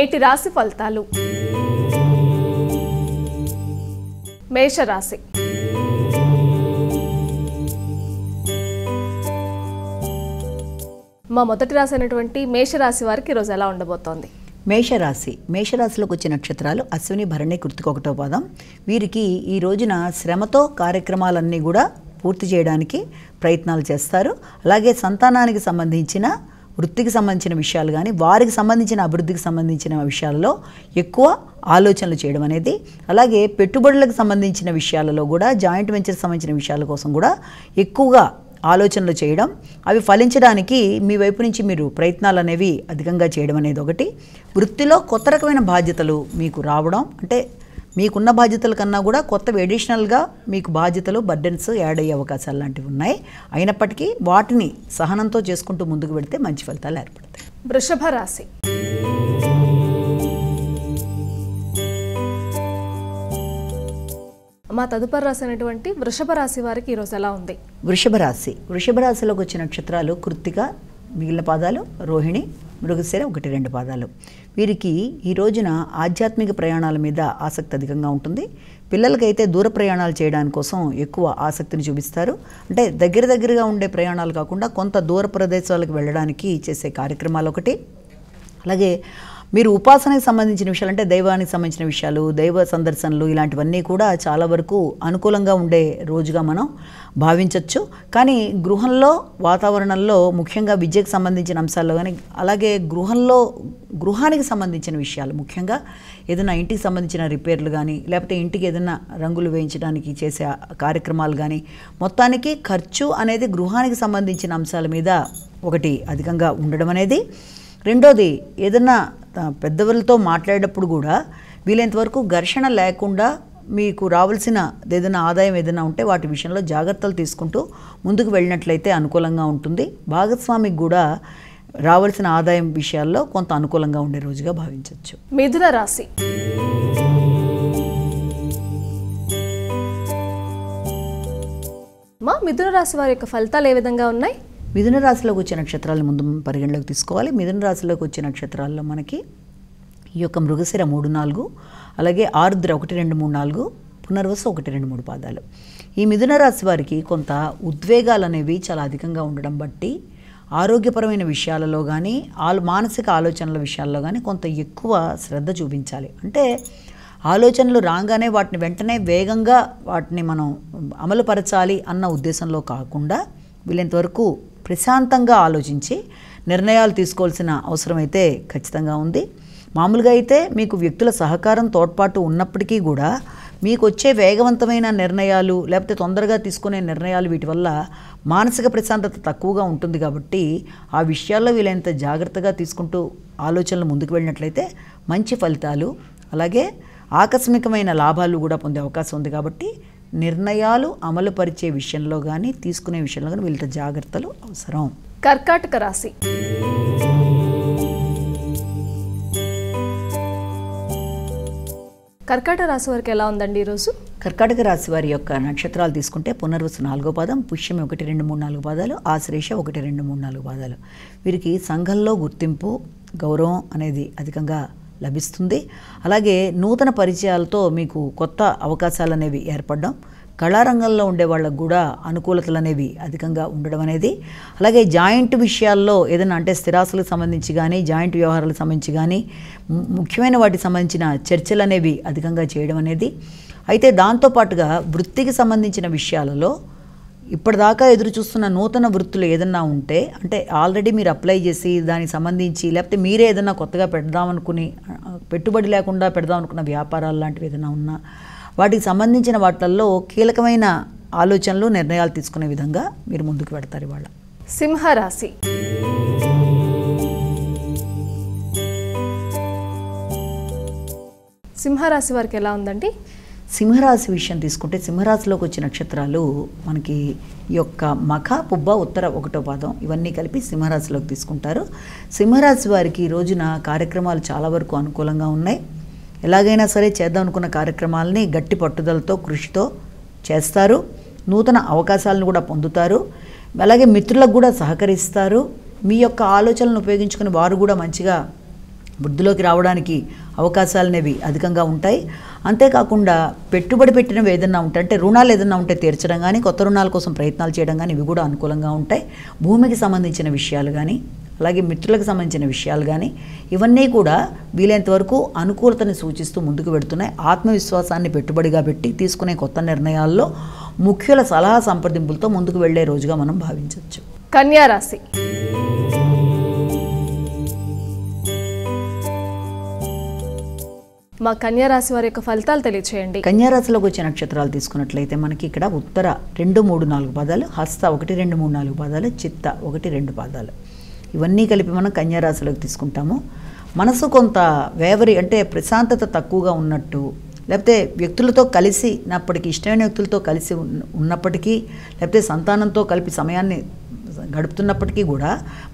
నేటి రాశి ఫలితాలు. మేషరాశి. మా మొదటి రాశి అయినటువంటి మేషరాశి వారికి ఈరోజు ఎలా ఉండబోతోంది? మేషరాశిలోకి వచ్చే నక్షత్రాలు అశ్విని, భరణి, కృత్తిక 1వ పాదం. వీరికి ఈ రోజున శ్రమతో కార్యక్రమాలన్నీ కూడా పూర్తి చేయడానికి ప్రయత్నాలు చేస్తారు. అలాగే సంతానానికి సంబంధించిన, వృత్తికి సంబంధించిన విషయాలు కానీ, వారికి సంబంధించిన అభివృద్ధికి సంబంధించిన విషయాలలో ఎక్కువ ఆలోచనలు చేయడం అనేది, అలాగే పెట్టుబడులకు సంబంధించిన విషయాలలో కూడా, జాయింట్ వెంచర్కి సంబంధించిన విషయాల కోసం కూడా ఎక్కువగా ఆలోచనలు చేయడం, అవి ఫలించడానికి మీ వైపు నుంచి మీరు ప్రయత్నాలు అనేవి అధికంగా చేయడం అనేది ఒకటి. వృత్తిలో కొత్త రకమైన బాధ్యతలు మీకు రావడం, అంటే మీకున్న బాధ్యతల కన్నా కూడా కొత్తవి అడిషనల్గా మీకు బాధ్యతలు, బర్డెన్స్ యాడ్ అయ్యే అవకాశాలు లాంటివి ఉన్నాయి. అయినప్పటికీ వాటిని సహనంతో చేసుకుంటూ ముందుకు వెళితే మంచి ఫలితాలు ఏర్పడతాయి. వృషభ రాశి. మా తదుపరి రాశి అయినటువంటి వృషభ రాశి వారికి ఈరోజు ఎలా ఉంది? వృషభ రాశిలోకి వచ్చిన నక్షత్రాలు కృత్తిక, మిగిలిన పాదాలు రోహిణి, మృగశిర 1-2 పాదాలు. వీరికి ఈ రోజున ఆధ్యాత్మిక ప్రయాణాల మీద ఆసక్తి అధికంగా ఉంటుంది. పిల్లలకైతే దూర ప్రయాణాలు చేయడానికి కోసం ఎక్కువ ఆసక్తిని చూపిస్తారు. అంటే దగ్గరగా ఉండే ప్రయాణాలు కాకుండా కొంత దూర ప్రదేశాలకు వెళ్ళడానికి చేసే కార్యక్రమాలు ఒకటి. అలాగే మీరు ఉపాసనకి సంబంధించిన విషయాలు, అంటే దైవానికి సంబంధించిన విషయాలు, దైవ సందర్శనలు, ఇలాంటివన్నీ కూడా చాలా వరకు అనుకూలంగా ఉండే రోజుగా మనం భావించవచ్చు. కానీ గృహంలో, వాతావరణంలో, ముఖ్యంగా విద్యకు సంబంధించిన అంశాల్లో కానీ, అలాగే గృహానికి సంబంధించిన విషయాలు, ముఖ్యంగా ఏదైనా ఇంటికి సంబంధించిన రిపేర్లు కానీ, లేకపోతే ఇంటికి ఏదైనా రంగులు వేయించడానికి చేసే కార్యక్రమాలు కానీ, మొత్తానికి ఖర్చు అనేది గృహానికి సంబంధించిన అంశాల మీద ఒకటి అధికంగా ఉండడం అనేది. రెండోది, ఏదన్నా పెద్దవాళ్ళతో మాట్లాడేటప్పుడు కూడా వీలైనంతవరకు ఘర్షణ లేకుండా మీకు రావాల్సిన ఏదైనా ఆదాయం ఏదైనా ఉంటే వాటి విషయంలో జాగ్రత్తలు తీసుకుంటూ ముందుకు వెళ్ళినట్లయితే అనుకూలంగా ఉంటుంది. భాగస్వామికి కూడా రావాల్సిన ఆదాయం విషయాల్లో కొంత అనుకూలంగా ఉండే రోజుగా భావించవచ్చు. మిథున రాశి. మా మిథున రాశి వారి యొక్క ఫలితాలు ఏ విధంగా ఉన్నాయి? మిథున రాశిలోకి వచ్చే నక్షత్రాలను ముందు పరిగణలోకి తీసుకోవాలి. మిథున రాశిలోకి వచ్చే నక్షత్రాల్లో మనకి ఈ యొక్క మృగశిర 3-4, అలాగే ఆరుద్ర 1-2-3-4, పునర్వసు 1-2-3 పాదాలు. ఈ మిథున రాశి వారికి కొంత ఉద్వేగాలు అనేవి చాలా అధికంగా ఉండడం బట్టి ఆరోగ్యపరమైన విషయాలలో కానీ, మానసిక ఆలోచనల విషయాల్లో కానీ కొంత ఎక్కువ శ్రద్ధ చూపించాలి. అంటే ఆలోచనలు రాగానే వాటిని వెంటనే వేగంగా వాటిని మనం అమలుపరచాలి అన్న ఉద్దేశంలో కాకుండా వీలైనంతవరకు ప్రశాంతంగా ఆలోచించి నిర్ణయాలు తీసుకోవాల్సిన అవసరం అయితే ఖచ్చితంగా ఉంది. మామూలుగా అయితే మీకు వ్యక్తుల సహకారం, తోడ్పాటు ఉన్నప్పటికీ కూడా మీకు వచ్చే వేగవంతమైన నిర్ణయాలు, లేకపోతే తొందరగా తీసుకునే నిర్ణయాలు, వీటి వల్ల మానసిక ప్రశాంతత తక్కువగా ఉంటుంది. కాబట్టి ఆ విషయాల్లో వీలైనంత జాగ్రత్తగా తీసుకుంటూ ఆలోచనలు ముందుకు వెళ్ళినట్లయితే మంచి ఫలితాలు, అలాగే ఆకస్మికమైన లాభాలు కూడా పొందే అవకాశం ఉంది. కాబట్టి నిర్ణయాలు అమలుపరిచే విషయంలో కానీ, తీసుకునే విషయంలో కానీ వీళ్ళ జాగ్రత్తలు అవసరం. కర్కాటక రాశి. కర్కాటక రాశి వారికి ఎలా ఉందండి ఈరోజు? కర్కాటక రాశి వారి యొక్క నక్షత్రాలు తీసుకుంటే పునర్వసు 4వ పాదం, పుష్యమి 1-2-3-4 పాదాలు, ఆశ్లేష 1-2-3-4 పాదాలు. వీరికి సంఘంలో గుర్తింపు, గౌరవం అనేది అధికంగా లభిస్తుంది. అలాగే నూతన పరిచయాలతో మీకు కొత్త అవకాశాలు అనేవి ఏర్పడడం, కళారంగంలో ఉండే వాళ్ళకు కూడా అనుకూలతలు అనేవి అధికంగా ఉండడం అనేది. అలాగే జాయింట్ విషయాల్లో ఏదైనా, అంటే స్థిరాస్తులకు సంబంధించి కానీ, జాయింట్ వ్యవహారాలకు సంబంధించి కానీ, ముఖ్యమైన వాటికి సంబంధించిన చర్చలు అనేవి అధికంగా చేయడం అనేది. అయితే దాంతోపాటుగా వృత్తికి సంబంధించిన విషయాలలో ఇప్పటిదాకా ఎదురు చూస్తున్న నూతన వృత్తులు ఏదన్నా ఉంటే, అంటే ఆల్రెడీ మీరు అప్లై చేసి దానికి సంబంధించి, లేకపోతే మీరే ఏదైనా కొత్తగా పెడదామనుకుని, పెట్టుబడి లేకుండా పెడదామనుకున్న వ్యాపారాలు లాంటివి ఏదైనా ఉన్నా, వాటికి సంబంధించిన వాటిల్లో కీలకమైన ఆలోచనలు, నిర్ణయాలు తీసుకునే విధంగా మీరు ముందుకు పెడతారు ఇవాళ. సింహరాశి. సింహరాశి వారికి ఎలా ఉందండి? సింహరాశి విషయం తీసుకుంటే సింహరాశిలోకి వచ్చే నక్షత్రాలు మనకి ఈ యొక్క మఖ, పుబ్బ, ఉత్తర 1వ పాదం, ఇవన్నీ కలిపి సింహరాశిలోకి తీసుకుంటారు. సింహరాశి వారికి ఈ రోజున కార్యక్రమాలు చాలా వరకు అనుకూలంగా ఉన్నాయి. ఎలాగైనా సరే చేద్దాం అనుకున్న కార్యక్రమాలని గట్టి పట్టుదలతో, కృషితో చేస్తారు. నూతన అవకాశాలను కూడా పొందుతారు. అలాగే మిత్రులకు కూడా సహకరిస్తారు. మీ యొక్క ఆలోచనలను ఉపయోగించుకుని వారు కూడా మంచిగా వృద్ధిలోకి రావడానికి అవకాశాలు అనేవి అధికంగా ఉంటాయి. అంతేకాకుండా పెట్టుబడి పెట్టినవి ఏదన్నా ఉంటే, అంటే రుణాలు ఏదన్నా ఉంటే తీర్చడం కానీ, కొత్త రుణాల కోసం ప్రయత్నాలు చేయడం కానీ ఇవి కూడా అనుకూలంగా ఉంటాయి. భూమికి సంబంధించిన విషయాలు కానీ, అలాగే మిత్రులకు సంబంధించిన విషయాలు కానీ ఇవన్నీ కూడా వీలైనంత వరకు అనుకూలతని సూచిస్తూ ముందుకు వెడుతున్నాయి. ఆత్మవిశ్వాసాన్ని పెట్టుబడిగా పెట్టి తీసుకునే కొత్త నిర్ణయాల్లో ముఖ్యుల సలహా సంప్రదింపులతో ముందుకు వెళ్లే రోజుగా మనం భావించవచ్చు. కన్యా రాశి. మా కన్యా రాశి వారి యొక్క ఫలితాలు తెలియచేయండి. కన్యా రాశిలోకి వచ్చే నక్షత్రాలు తీసుకున్నట్లయితే మనకి ఇక్కడ ఉత్తర 2, 3, 4 పాదాలు, హస్త 1, 2, 3, 4 పాదాలు, చిత్త 1, 2 పాదాలు, ఇవన్నీ కలిపి మనం కన్యా రాశిలోకి తీసుకుంటాము. మనసు కొంత వేవరి, అంటే ప్రశాంతత తక్కువగా ఉన్నట్టు, లేకపోతే వ్యక్తులతో కలిసినప్పటికీ, ఇష్టమైన వ్యక్తులతో కలిసి ఉన్నప్పటికీ, లేకపోతే సంతానంతో కలిపి సమయాన్ని గడుపుతున్నప్పటికీ కూడా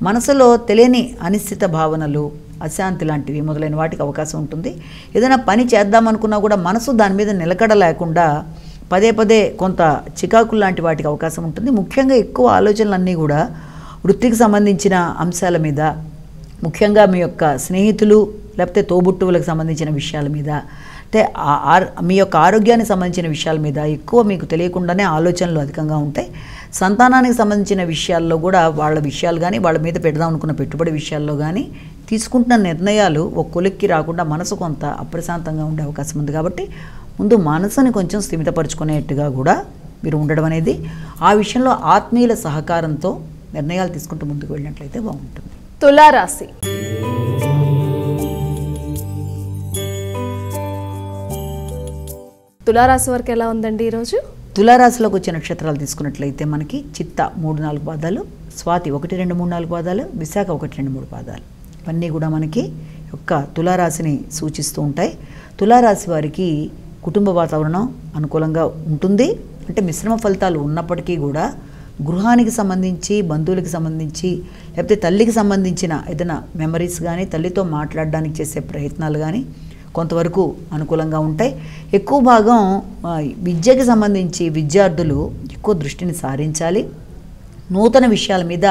మనసులో తెలియని అనిశ్చిత భావనలు, అశాంతి లాంటివి మొదలైన వాటికి అవకాశం ఉంటుంది. ఏదైనా పని చేద్దామనుకున్నా కూడా మనసు దాని మీద నిలకడ లేకుండా పదే పదే కొంత చికాకులు లాంటి వాటికి అవకాశం ఉంటుంది. ముఖ్యంగా ఎక్కువ ఆలోచనలన్నీ కూడా వృత్తికి సంబంధించిన అంశాల మీద, ముఖ్యంగా మీ యొక్క స్నేహితులు లేకపోతే తోబుట్టువులకు సంబంధించిన విషయాల మీద, అంటే మీ యొక్క ఆరోగ్యానికి సంబంధించిన విషయాల మీద ఎక్కువ మీకు తెలియకుండానే ఆలోచనలు అధికంగా ఉంటాయి. సంతానానికి సంబంధించిన విషయాల్లో కూడా వాళ్ళ విషయాలు కానీ, వాళ్ళ మీద పెడదాం అనుకున్న పెట్టుబడి విషయాల్లో కానీ తీసుకుంటున్న నిర్ణయాలు ఒక కొలిక్కి రాకుండా మనసు కొంత అప్రశాంతంగా ఉండే అవకాశం ఉంది. కాబట్టి ముందు మనసుని కొంచెం స్థిమితపరుచుకునేట్టుగా కూడా మీరు ఉండడం అనేది, ఆ విషయంలో ఆత్మీయుల సహకారంతో నిర్ణయాలు తీసుకుంటూ ముందుకు వెళ్ళినట్లయితే బాగుంటుంది. తులారాశి. తులారాశి వారికి ఎలా ఉందండి ఈరోజు? తులారాశిలోకి వచ్చే నక్షత్రాలు తీసుకున్నట్లయితే మనకి చిత్త 3, 4 పాదాలు, స్వాతి 1, 2, 3, 4 పాదాలు, విశాఖ 1, 2, 3 పాదాలు, ఇవన్నీ కూడా మనకి యొక్క తులారాశిని సూచిస్తూ ఉంటాయి. తులారాశి వారికి కుటుంబ వాతావరణం అనుకూలంగా ఉంటుంది. అంటే మిశ్రమ ఫలితాలు ఉన్నప్పటికీ కూడా గృహానికి సంబంధించి, బంధువులకి సంబంధించి, లేకపోతే తల్లికి సంబంధించిన ఏదైనా మెమరీస్ కానీ, తల్లితో మాట్లాడడానికి చేసే ప్రయత్నాలు కానీ కొంతవరకు అనుకూలంగా ఉంటాయి. ఎక్కువ భాగం విద్యకి సంబంధించి విద్యార్థులు ఎక్కువ దృష్టిని సారించాలి. నూతన విషయాల మీద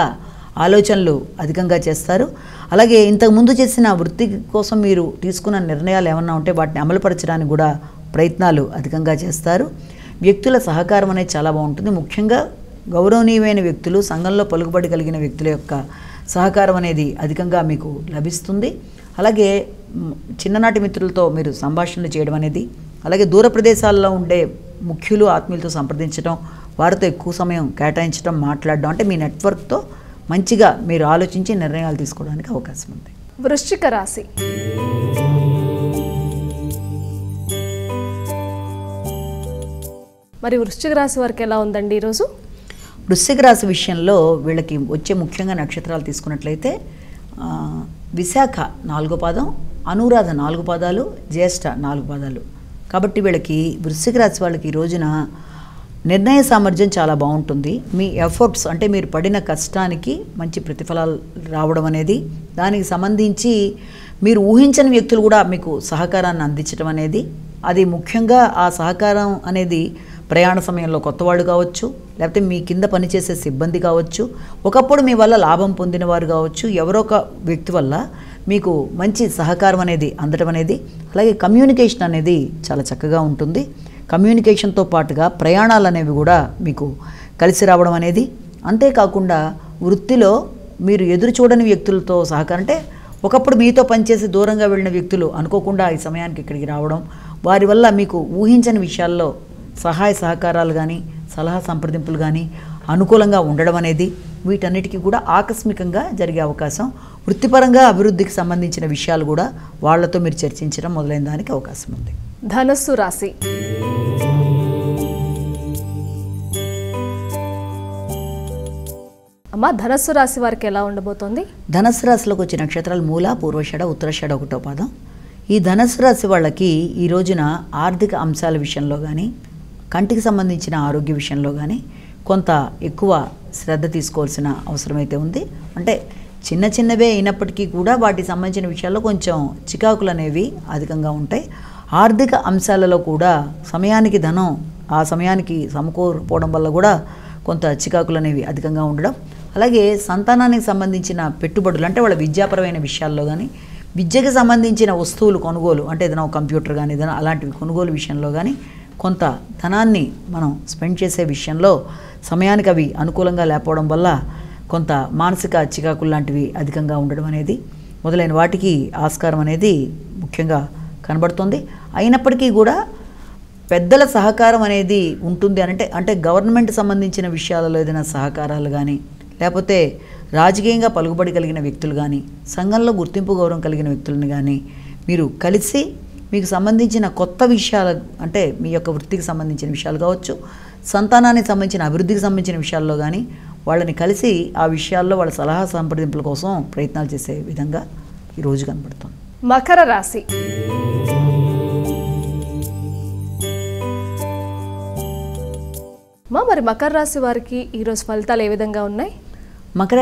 ఆలోచనలు అధికంగా చేస్తారు. అలాగే ఇంతకుముందు చేసిన వృత్తి కోసం మీరు తీసుకున్న నిర్ణయాలు ఏమన్నా ఉంటే వాటిని అమలుపరచడానికి కూడా ప్రయత్నాలు అధికంగా చేస్తారు. వ్యక్తుల సహకారం అనేది చాలా బాగుంటుంది. ముఖ్యంగా గౌరవనీయమైన వ్యక్తులు, సంఘంలో పలుకుబడి కలిగిన వ్యక్తుల యొక్క సహకారం అనేది అధికంగా మీకు లభిస్తుంది. అలాగే చిన్ననాటి మిత్రులతో మీరు సంభాషణలు చేయడం అనేది, అలాగే దూర ప్రదేశాల్లో ఉండే ముఖ్యులు, ఆత్మీయులతో సంప్రదించడం, వారితో ఎక్కువ సమయం కేటాయించడం, మాట్లాడడం, అంటే మీ నెట్వర్క్తో మంచిగా మీరు ఆలోచించి నిర్ణయాలు తీసుకోవడానికి అవకాశం ఉంది. వృశ్చిక రాశి. మరి వృశ్చిక రాశి వారికి ఎలా ఉందండి ఈరోజు? వృశ్చిక రాశి విషయంలో వీళ్ళకి వచ్చే ముఖ్యంగా నక్షత్రాలు తీసుకున్నట్లయితే విశాఖ 4వ పాదం, అనురాధ 4 పాదాలు, జ్యేష్ఠ 4 పాదాలు. కాబట్టి వీళ్ళకి వృశ్చిక రాశి వాళ్ళకి ఈ రోజున నిర్ణయ సామర్థ్యం చాలా బాగుంటుంది. మీ ఎఫర్ట్స్, అంటే మీరు పడిన కష్టానికి మంచి ప్రతిఫలాలు రావడం అనేది, దానికి సంబంధించి మీరు ఊహించని వ్యక్తులు కూడా మీకు సహకారాన్ని అందించడం అనేది, అది ముఖ్యంగా ఆ సహకారం అనేది ప్రయాణ సమయంలో కొత్తవాళ్ళు కావచ్చు, లేకపోతే మీ కింద పనిచేసే సిబ్బంది కావచ్చు, ఒకప్పుడు మీ వల్ల లాభం పొందిన వారు కావచ్చు, ఎవరో ఒక వ్యక్తి వల్ల మీకు మంచి సహకారం అనేది అందడం అనేది, అలాగే కమ్యూనికేషన్ అనేది చాలా చక్కగా ఉంటుంది. కమ్యూనికేషన్తో పాటుగా ప్రయాణాలు అనేవి కూడా మీకు కలిసి రావడం అనేది, అంతేకాకుండా వృత్తిలో మీరు ఎదురు చూడని వ్యక్తులతో సహకారం, అంటే ఒకప్పుడు మీతో పనిచేసి దూరంగా వెళ్ళిన వ్యక్తులు అనుకోకుండా ఈ సమయానికి ఇక్కడికి రావడం, వారి వల్ల మీకు ఊహించని విషయాల్లో సహాయ సహకారాలు కానీ, సలహా సంప్రదింపులు కానీ అనుకూలంగా ఉండడం అనేది, వీటన్నిటికీ కూడా ఆకస్మికంగా జరిగే అవకాశం, వృత్తిపరంగా అభివృద్ధికి సంబంధించిన విషయాలు కూడా వాళ్లతో మీరు చర్చించడం మొదలైన దానికి అవకాశం ఉంది. ధనుస్సు రాశి. అమ్మ, ధనుస్సు రాశి వారికి ఎలా ఉండబోతోంది? ధనుస్సు రాశిలోకి వచ్చే నక్షత్రాలు మూల, పూర్వషాఢ, ఉత్తరాషాఢ 1వ పాదం. ఈ ధనుస్సు రాశి వాళ్ళకి ఈ రోజున ఆర్థిక అంశాల విషయంలో కానీ, కంటికి సంబంధించిన ఆరోగ్య విషయంలో కానీ కొంత ఎక్కువ శ్రద్ధ తీసుకోవాల్సిన అవసరమైతే ఉంది. అంటే చిన్న చిన్నవే అయినప్పటికీ కూడా వాటికి సంబంధించిన విషయాల్లో కొంచెం చికాకులు అనేవి అధికంగా ఉంటాయి. ఆర్థిక అంశాలలో కూడా సమయానికి ధనం ఆ సమయానికి సమకూరపోవడం వల్ల కూడా కొంత చికాకులు అనేవి అధికంగా ఉండడం, అలాగే సంతానానికి సంబంధించిన పెట్టుబడులు, అంటే వాళ్ళ విద్యాపరమైన విషయాల్లో కానీ, విద్యకు సంబంధించిన వస్తువులు కొనుగోలు, అంటే ఏదైనా ఒక కంప్యూటర్ కానీ ఏదైనా అలాంటివి కొనుగోలు విషయంలో కానీ కొంత ధనాన్ని మనం స్పెండ్ చేసే విషయంలో సమయానికి అవి అనుకూలంగా లేకపోవడం వల్ల కొంత మానసిక చికాకులు లాంటివి అధికంగా ఉండడం అనేది మొదలైన వాటికి ఆస్కారం అనేది ముఖ్యంగా కనబడుతుంది. అయినప్పటికీ కూడా పెద్దల సహకారం అనేది ఉంటుంది అంటే గవర్నమెంట్ సంబంధించిన విషయాలలో ఏదైనా సహకారాలు కానీ, లేకపోతే రాజకీయంగా పలుకుబడి కలిగిన వ్యక్తులు కానీ, సంఘంలో గుర్తింపు గౌరవం కలిగిన వ్యక్తులను కానీ మీరు కలిసి మీకు సంబంధించిన కొత్త విషయాలు, అంటే మీ యొక్క వృత్తికి సంబంధించిన విషయాలు కావచ్చు, సంతానానికి సంబంధించిన అభివృద్ధికి సంబంధించిన విషయాల్లో కానీ వాళ్ళని కలిసి ఆ విషయాల్లో వాళ్ళ సలహా సంప్రదింపుల కోసం ప్రయత్నాలు చేసే విధంగా ఈరోజు కనబడుతుంది. మకర రాశి. మరి మకర రాశి వారికి ఈరోజు ఫలితాలు ఏ విధంగా ఉన్నాయి? మకర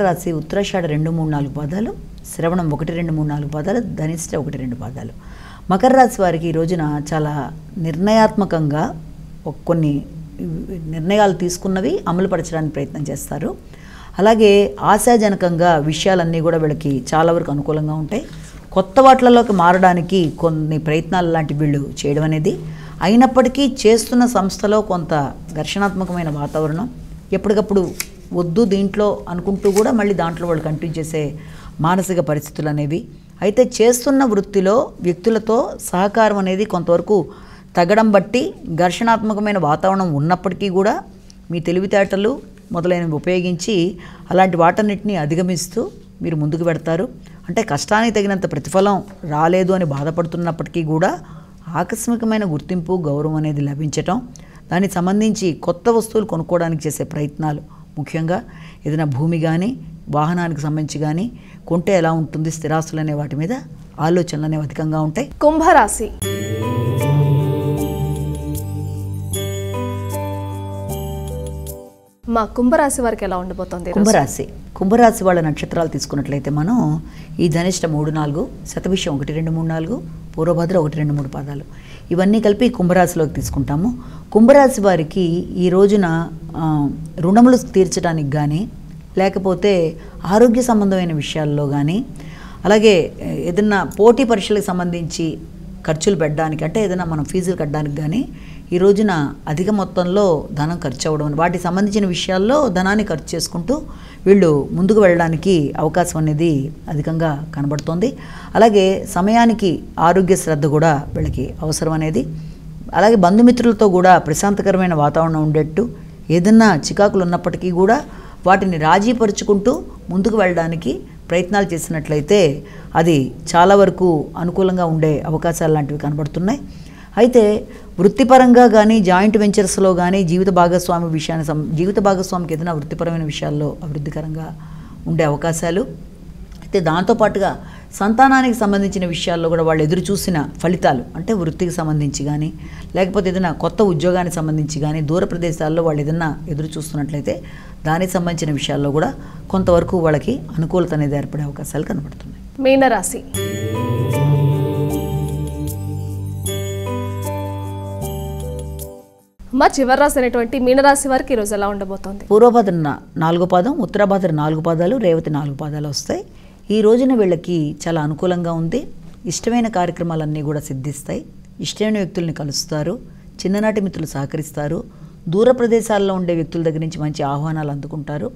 రాశి ఉత్తరాషాఢ 2, 3, 4 పాదాలు, శ్రవణం 1, 2, 3, 4 పాదాలు, ధనిష్ట 1, 2 పాదాలు. మకర రాశి వారికి ఈ రోజున చాలా నిర్ణయాత్మకంగా కొన్ని నిర్ణయాలు తీసుకున్నవి అమలుపరచడానికి ప్రయత్నం చేస్తారు. అలాగే ఆశాజనకంగా విషయాలన్నీ కూడా వీళ్ళకి చాలా వరకు అనుకూలంగా ఉంటాయి. కొత్త వాటిలలోకి మారడానికి కొన్ని ప్రయత్నాలు లాంటి వీళ్ళు చేయడం అనేది, అయినప్పటికీ చేస్తున్న సంస్థలో కొంత ఘర్షణాత్మకమైన వాతావరణం, ఎప్పటికప్పుడు వద్దు దీంట్లో అనుకుంటూ కూడా మళ్ళీ దాంట్లో వాళ్ళు కంటిన్యూ చేసే మానసిక పరిస్థితులు అనేవి. అయితే చేస్తున్న వృత్తిలో వ్యక్తులతో సహకారం అనేది కొంతవరకు తగ్గడం బట్టి ఘర్షణాత్మకమైన వాతావరణం ఉన్నప్పటికీ కూడా మీ తెలివితేటలు మొదలైనవి ఉపయోగించి అలాంటి వాటన్నిటిని అధిగమిస్తూ మీరు ముందుకు పెడతారు. అంటే కష్టానికి తగినంత ప్రతిఫలం రాలేదు అని బాధపడుతున్నప్పటికీ కూడా ఆకస్మికమైన గుర్తింపు గౌరవం అనేది లభించటం, దానికి సంబంధించి కొత్త వస్తువులు కొనుక్కోవడానికి చేసే ప్రయత్నాలు, ముఖ్యంగా ఏదైనా భూమి కానీ వాహనానికి సంబంధించి కానీ కొంటే ఎలా ఉంటుంది, స్థిరాస్తులు అనే వాటి మీద ఆలోచనలు అనేవి అధికంగా ఉంటాయి. కుంభరాశి. మా కుంభరాశి వారికి ఎలా ఉండబోతోంది? కుంభరాశి వాళ్ళ నక్షత్రాలు తీసుకున్నట్లయితే మనం ఈ ధనిష్ట 3, 4, శతభిషం 1, 2, 3, 4, పూర్వభద్ర 1, 2, 3 పాదాలు, ఇవన్నీ కలిపి కుంభరాశిలోకి తీసుకుంటాము. కుంభరాశి వారికి ఈ రోజున రుణములు తీర్చడానికి కానీ, లేకపోతే ఆరోగ్య సంబంధమైన విషయాల్లో కానీ, అలాగే ఏదైనా పోటీ పరీక్షలకు సంబంధించి ఖర్చులు పెట్టడానికి, అంటే ఏదైనా మనం ఫీజులు కట్టడానికి కానీ ఈ రోజున అధిక మొత్తంలో ధనం ఖర్చు అవ్వడం, వాటికి సంబంధించిన విషయాల్లో ధనాన్ని ఖర్చు చేసుకుంటూ వీళ్ళు ముందుకు వెళ్ళడానికి అవకాశం అనేది అధికంగా కనబడుతోంది. అలాగే సమయానికి ఆరోగ్య శ్రద్ధ కూడా వీళ్ళకి అవసరం అనేది. అలాగే బంధుమిత్రులతో కూడా ప్రశాంతకరమైన వాతావరణం ఉండేట్టు, ఏదన్నా చికాకులు ఉన్నప్పటికీ కూడా వాటిని రాజీపరుచుకుంటూ ముందుకు వెళ్ళడానికి ప్రయత్నాలు చేసినట్లయితే అది చాలా వరకు అనుకూలంగా ఉండే అవకాశాలు లాంటివి కనబడుతున్నాయి. అయితే వృత్తిపరంగా కానీ జాయింట్ వెంచర్స్లో కానీ జీవిత భాగస్వామికి ఏదైనా వృత్తిపరమైన విషయాల్లో అభివృద్ధికరంగా ఉండే అవకాశాలు. అయితే దాంతోపాటుగా సంతానానికి సంబంధించిన విషయాల్లో కూడా వాళ్ళు ఎదురు చూసిన ఫలితాలు, అంటే వృత్తికి సంబంధించి కానీ, లేకపోతే ఏదైనా కొత్త ఉద్యోగానికి సంబంధించి కానీ, దూర ప్రదేశాల్లో వాళ్ళు ఏదైనా ఎదురు చూస్తున్నట్లయితే దానికి సంబంధించిన విషయాల్లో కూడా కొంతవరకు వాళ్ళకి అనుకూలత అనేది ఏర్పడే అవకాశాలు కనబడుతున్నాయి. మీనరాశి. మా చివరి రాశి అనేటువంటి మీనరాశి వారికి ఈరోజు ఎలా ఉండబోతోంది? పూర్వభద్ర 4 పాదం, ఉత్తరభద్ర 4 పాదాలు, రేవతి 4 పాదాలు వస్తాయి. ఈ రోజున వీళ్ళకి చాలా అనుకూలంగా ఉంది. ఇష్టమైన కార్యక్రమాలన్నీ కూడా సిద్ధిస్తాయి. ఇష్టమైన వ్యక్తుల్ని కలుస్తారు. చిన్ననాటి మిత్రులు సహకరిస్తారు. దూర ప్రదేశాల్లో ఉండే వ్యక్తుల దగ్గర నుంచి మంచి ఆహ్వానాలు అందుకుంటారు.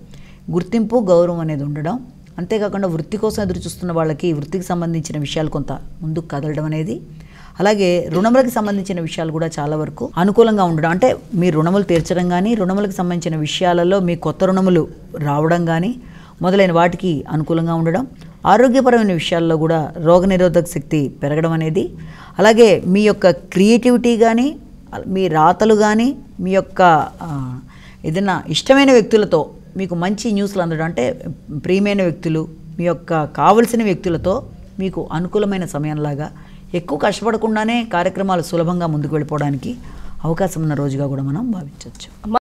గుర్తింపు గౌరవం అనేది ఉండడం, అంతేకాకుండా వృత్తి కోసం ఎదురు చూస్తున్న వాళ్ళకి వృత్తికి సంబంధించిన విషయాలు కొంత ముందుకు కదలడం అనేది, అలాగే రుణములకు సంబంధించిన విషయాలు కూడా చాలా వరకు అనుకూలంగా ఉండడం, అంటే మీ రుణములు తీర్చడం కానీ, రుణములకు సంబంధించిన విషయాలలో మీ కొత్త రుణములు రావడం కానీ మొదలైన వాటికి అనుకూలంగా ఉండడం, ఆరోగ్యపరమైన విషయాల్లో కూడా రోగనిరోధక శక్తి పెరగడం అనేది, అలాగే మీ యొక్క క్రియేటివిటీ కానీ, మీ రాతలు కానీ, మీ యొక్క ఏదైనా ఇష్టమైన వ్యక్తులతో మీకు మంచి న్యూస్లు అందడం, అంటే ప్రియమైన వ్యక్తులు, మీ యొక్క కావలసిన వ్యక్తులతో మీకు అనుకూలమైన సమయంలాగా ఎక్కువ కష్టపడకుండానే కార్యక్రమాలు సులభంగా ముందుకు వెళ్ళిపోవడానికి అవకాశం ఉన్న రోజుగా కూడా మనం భావించవచ్చు.